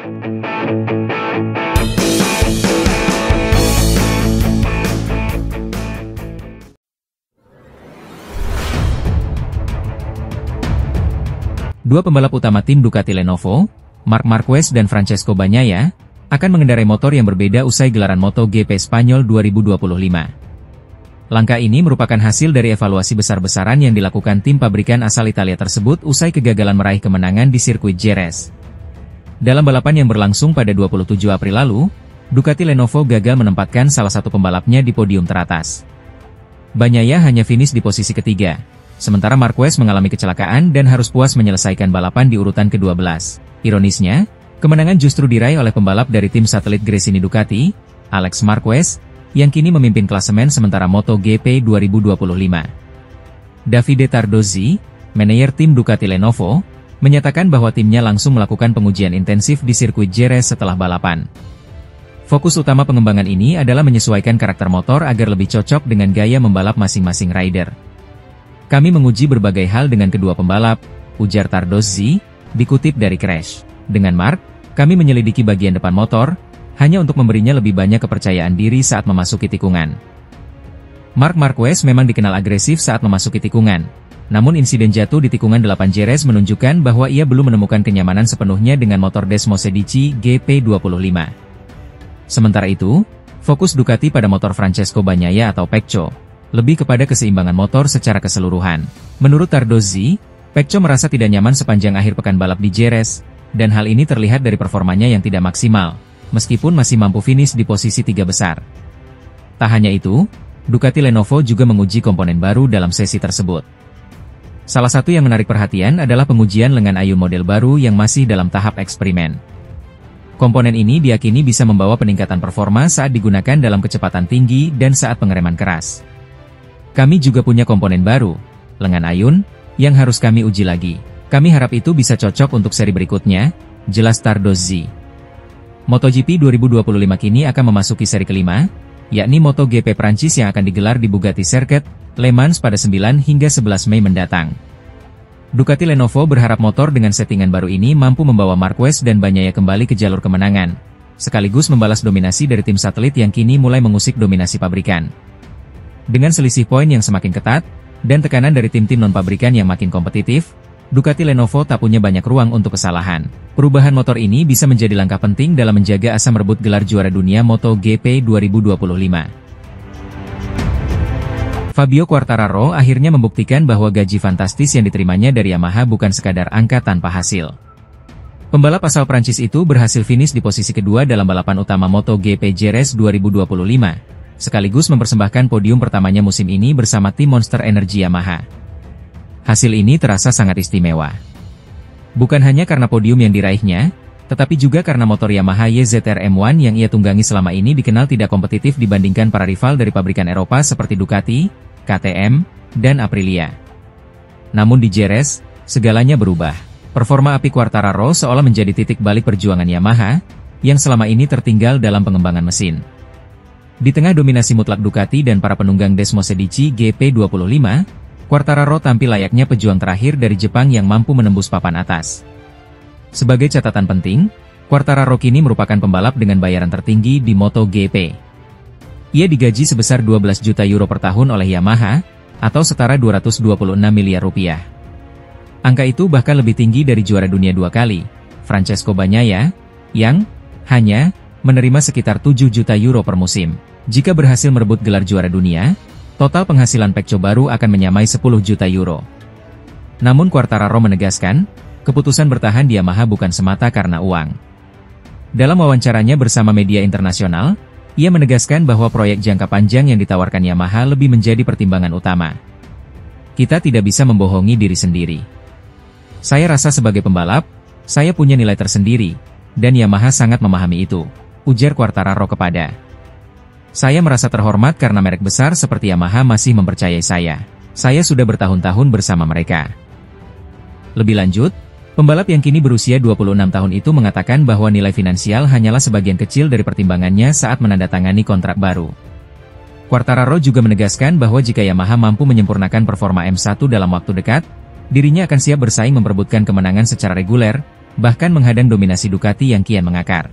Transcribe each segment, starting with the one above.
Dua pembalap utama tim Ducati Lenovo, Marc Marquez dan Francesco Bagnaia, akan mengendarai motor yang berbeda usai gelaran MotoGP Spanyol 2025. Langkah ini merupakan hasil dari evaluasi besar-besaran yang dilakukan tim pabrikan asal Italia tersebut usai kegagalan meraih kemenangan di sirkuit Jerez. Dalam balapan yang berlangsung pada 27 April lalu, Ducati Lenovo gagal menempatkan salah satu pembalapnya di podium teratas. Bagnaia hanya finish di posisi ketiga, sementara Marquez mengalami kecelakaan dan harus puas menyelesaikan balapan di urutan ke-12. Ironisnya, kemenangan justru diraih oleh pembalap dari tim satelit Gresini Ducati, Alex Marquez, yang kini memimpin klasemen sementara MotoGP 2025. Davide Tardozzi, manajer tim Ducati Lenovo, menyatakan bahwa timnya langsung melakukan pengujian intensif di sirkuit Jerez setelah balapan. Fokus utama pengembangan ini adalah menyesuaikan karakter motor agar lebih cocok dengan gaya membalap masing-masing rider. Kami menguji berbagai hal dengan kedua pembalap, ujar Tardozzi, dikutip dari Crash. Dengan Marc, kami menyelidiki bagian depan motor, hanya untuk memberinya lebih banyak kepercayaan diri saat memasuki tikungan. Marc Marquez memang dikenal agresif saat memasuki tikungan, namun insiden jatuh di tikungan 8 Jerez menunjukkan bahwa ia belum menemukan kenyamanan sepenuhnya dengan motor Desmosedici GP25. Sementara itu, fokus Ducati pada motor Francesco Bagnaia atau Pecco, lebih kepada keseimbangan motor secara keseluruhan. Menurut Tardozzi, Pecco merasa tidak nyaman sepanjang akhir pekan balap di Jerez, dan hal ini terlihat dari performanya yang tidak maksimal, meskipun masih mampu finish di posisi 3 besar. Tak hanya itu, Ducati Lenovo juga menguji komponen baru dalam sesi tersebut. Salah satu yang menarik perhatian adalah pengujian lengan ayun model baru yang masih dalam tahap eksperimen. Komponen ini diyakini bisa membawa peningkatan performa saat digunakan dalam kecepatan tinggi dan saat pengereman keras. Kami juga punya komponen baru, lengan ayun, yang harus kami uji lagi. Kami harap itu bisa cocok untuk seri berikutnya, jelas Tardozzi. MotoGP 2025 kini akan memasuki seri kelima, yakni MotoGP Prancis yang akan digelar di Bugatti Circuit, Le Mans pada 9 hingga 11 Mei mendatang. Ducati Lenovo berharap motor dengan settingan baru ini mampu membawa Marquez dan Bagnaia kembali ke jalur kemenangan, sekaligus membalas dominasi dari tim satelit yang kini mulai mengusik dominasi pabrikan. Dengan selisih poin yang semakin ketat, dan tekanan dari tim-tim non-pabrikan yang makin kompetitif, Ducati Lenovo tak punya banyak ruang untuk kesalahan. Perubahan motor ini bisa menjadi langkah penting dalam menjaga asa merebut gelar juara dunia MotoGP 2025. Fabio Quartararo akhirnya membuktikan bahwa gaji fantastis yang diterimanya dari Yamaha bukan sekadar angka tanpa hasil. Pembalap asal Prancis itu berhasil finish di posisi kedua dalam balapan utama MotoGP Jerez 2025, sekaligus mempersembahkan podium pertamanya musim ini bersama tim Monster Energy Yamaha. Hasil ini terasa sangat istimewa. Bukan hanya karena podium yang diraihnya, tetapi juga karena motor Yamaha YZR M1 yang ia tunggangi selama ini dikenal tidak kompetitif dibandingkan para rival dari pabrikan Eropa seperti Ducati, KTM, dan Aprilia. Namun di Jerez, segalanya berubah. Performa api Quartararo seolah menjadi titik balik perjuangan Yamaha, yang selama ini tertinggal dalam pengembangan mesin. Di tengah dominasi mutlak Ducati dan para penunggang Desmosedici GP25, Quartararo tampil layaknya pejuang terakhir dari Jepang yang mampu menembus papan atas. Sebagai catatan penting, Quartararo kini merupakan pembalap dengan bayaran tertinggi di MotoGP. Ia digaji sebesar 12 juta euro per tahun oleh Yamaha, atau setara 226 miliar rupiah. Angka itu bahkan lebih tinggi dari juara dunia 2 kali, Francesco Bagnaia, yang hanya menerima sekitar 7 juta euro per musim. Jika berhasil merebut gelar juara dunia, total penghasilan Pecco baru akan menyamai 10 juta euro. Namun Quartararo menegaskan, keputusan bertahan di Yamaha bukan semata karena uang. Dalam wawancaranya bersama media internasional, ia menegaskan bahwa proyek jangka panjang yang ditawarkan Yamaha lebih menjadi pertimbangan utama. Kita tidak bisa membohongi diri sendiri. Saya rasa sebagai pembalap, saya punya nilai tersendiri, dan Yamaha sangat memahami itu, ujar Quartararo kepada. Saya merasa terhormat karena merek besar seperti Yamaha masih mempercayai saya. Saya sudah bertahun-tahun bersama mereka. Lebih lanjut, pembalap yang kini berusia 26 tahun itu mengatakan bahwa nilai finansial hanyalah sebagian kecil dari pertimbangannya saat menandatangani kontrak baru. Quartararo juga menegaskan bahwa jika Yamaha mampu menyempurnakan performa M1 dalam waktu dekat, dirinya akan siap bersaing memperebutkan kemenangan secara reguler, bahkan menghadang dominasi Ducati yang kian mengakar.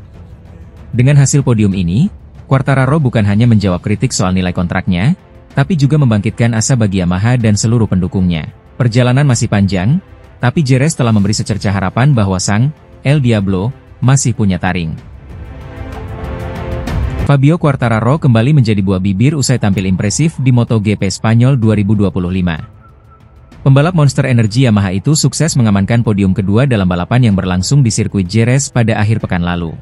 Dengan hasil podium ini, Quartararo bukan hanya menjawab kritik soal nilai kontraknya, tapi juga membangkitkan asa bagi Yamaha dan seluruh pendukungnya. Perjalanan masih panjang, tapi Jerez telah memberi secercah harapan bahwa sang El Diablo masih punya taring. Fabio Quartararo kembali menjadi buah bibir usai tampil impresif di MotoGP Spanyol 2025. Pembalap Monster Energy Yamaha itu sukses mengamankan podium kedua dalam balapan yang berlangsung di sirkuit Jerez pada akhir pekan lalu.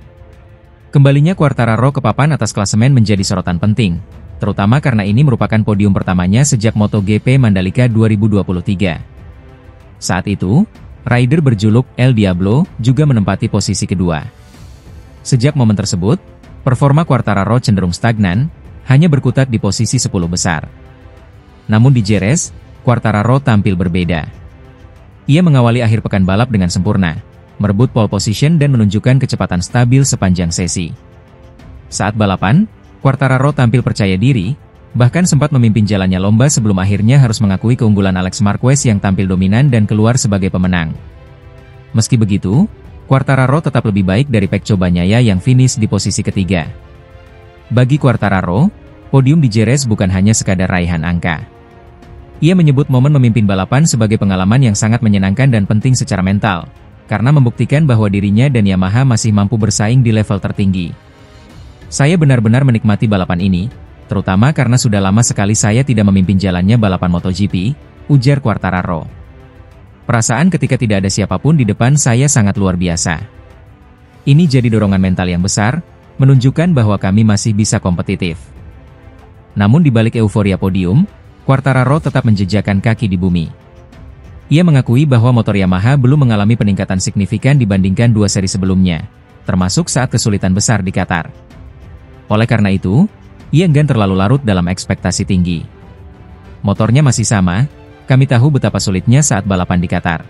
Kembalinya Quartararo ke papan atas klasemen menjadi sorotan penting, terutama karena ini merupakan podium pertamanya sejak MotoGP Mandalika 2023. Saat itu, rider berjuluk El Diablo juga menempati posisi kedua. Sejak momen tersebut, performa Quartararo cenderung stagnan, hanya berkutat di posisi 10 besar. Namun di Jerez, Quartararo tampil berbeda. Ia mengawali akhir pekan balap dengan sempurna, merebut pole position dan menunjukkan kecepatan stabil sepanjang sesi. Saat balapan, Quartararo tampil percaya diri, bahkan sempat memimpin jalannya lomba sebelum akhirnya harus mengakui keunggulan Alex Marquez yang tampil dominan dan keluar sebagai pemenang. Meski begitu, Quartararo tetap lebih baik dari Pecco Bagnaia yang finish di posisi ketiga. Bagi Quartararo, podium di Jerez bukan hanya sekadar raihan angka. Ia menyebut momen memimpin balapan sebagai pengalaman yang sangat menyenangkan dan penting secara mental, karena membuktikan bahwa dirinya dan Yamaha masih mampu bersaing di level tertinggi. Saya benar-benar menikmati balapan ini, terutama karena sudah lama sekali saya tidak memimpin jalannya balapan MotoGP, ujar Quartararo. Perasaan ketika tidak ada siapapun di depan saya sangat luar biasa. Ini jadi dorongan mental yang besar, menunjukkan bahwa kami masih bisa kompetitif. Namun di balik euforia podium, Quartararo tetap menjejakkan kaki di bumi. Ia mengakui bahwa motor Yamaha belum mengalami peningkatan signifikan dibandingkan dua seri sebelumnya, termasuk saat kesulitan besar di Qatar. Oleh karena itu, ia enggan terlalu larut dalam ekspektasi tinggi. Motornya masih sama, kami tahu betapa sulitnya saat balapan di Qatar.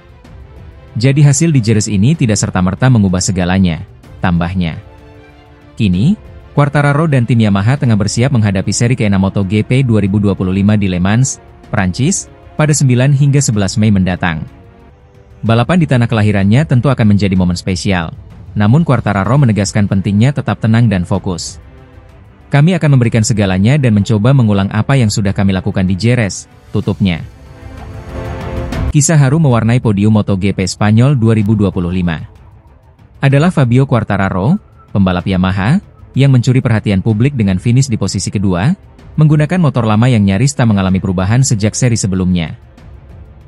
Jadi hasil di Jerez ini tidak serta-merta mengubah segalanya, tambahnya. Kini, Quartararo dan tim Yamaha tengah bersiap menghadapi seri ke-6 MotoGP 2025 di Le Mans, Prancis, pada 9 hingga 11 Mei mendatang. Balapan di tanah kelahirannya tentu akan menjadi momen spesial, namun Quartararo menegaskan pentingnya tetap tenang dan fokus. Kami akan memberikan segalanya dan mencoba mengulang apa yang sudah kami lakukan di Jerez, tutupnya. Kisah haru mewarnai podium MotoGP Spanyol 2025. Adalah Fabio Quartararo, pembalap Yamaha, yang mencuri perhatian publik dengan finish di posisi kedua, menggunakan motor lama yang nyaris tak mengalami perubahan sejak seri sebelumnya.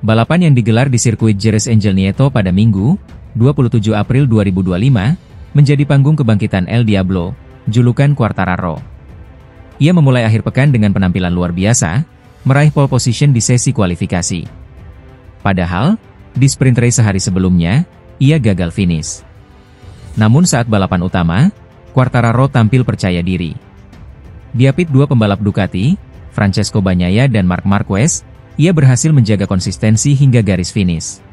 Balapan yang digelar di sirkuit Jerez Angel Nieto pada Minggu, 27 April 2025, menjadi panggung kebangkitan El Diablo, julukan Quartararo. Ia memulai akhir pekan dengan penampilan luar biasa, meraih pole position di sesi kualifikasi. Padahal, di sprint race sehari sebelumnya, ia gagal finish. Namun saat balapan utama, Quartararo tampil percaya diri. Diapit dua pembalap Ducati, Francesco Bagnaia dan Marc Marquez, ia berhasil menjaga konsistensi hingga garis finish.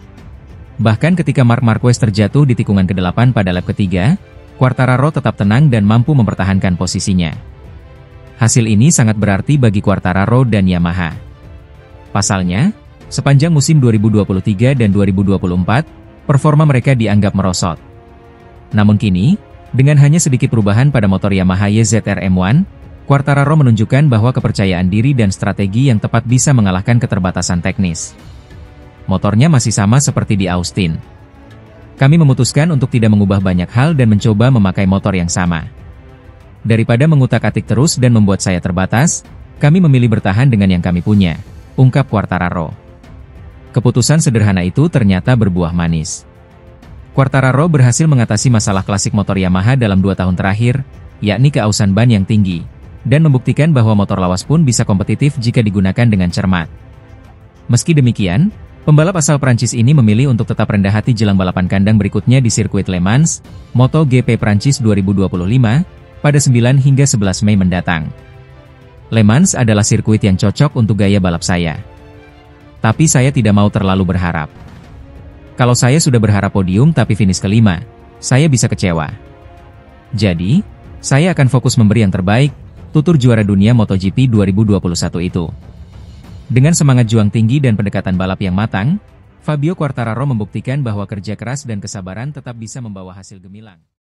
Bahkan ketika Marc Marquez terjatuh di tikungan ke-8 pada lap ketiga, Quartararo tetap tenang dan mampu mempertahankan posisinya. Hasil ini sangat berarti bagi Quartararo dan Yamaha. Pasalnya, sepanjang musim 2023 dan 2024, performa mereka dianggap merosot. Namun kini, dengan hanya sedikit perubahan pada motor Yamaha YZR M1, Quartararo menunjukkan bahwa kepercayaan diri dan strategi yang tepat bisa mengalahkan keterbatasan teknis. Motornya masih sama seperti di Austin. Kami memutuskan untuk tidak mengubah banyak hal dan mencoba memakai motor yang sama. Daripada mengutak-atik terus dan membuat saya terbatas, kami memilih bertahan dengan yang kami punya, ungkap Quartararo. Keputusan sederhana itu ternyata berbuah manis. Quartararo berhasil mengatasi masalah klasik motor Yamaha dalam 2 tahun terakhir, yakni keausan ban yang tinggi, dan membuktikan bahwa motor lawas pun bisa kompetitif jika digunakan dengan cermat. Meski demikian, pembalap asal Prancis ini memilih untuk tetap rendah hati jelang balapan kandang berikutnya di sirkuit Le Mans, MotoGP Prancis 2025, pada 9 hingga 11 Mei mendatang. Le Mans adalah sirkuit yang cocok untuk gaya balap saya. Tapi saya tidak mau terlalu berharap. Kalau saya sudah berharap podium tapi finish kelima, saya bisa kecewa. Jadi, saya akan fokus memberi yang terbaik, tutur juara dunia MotoGP 2021 itu. Dengan semangat juang tinggi dan pendekatan balap yang matang, Fabio Quartararo membuktikan bahwa kerja keras dan kesabaran tetap bisa membawa hasil gemilang.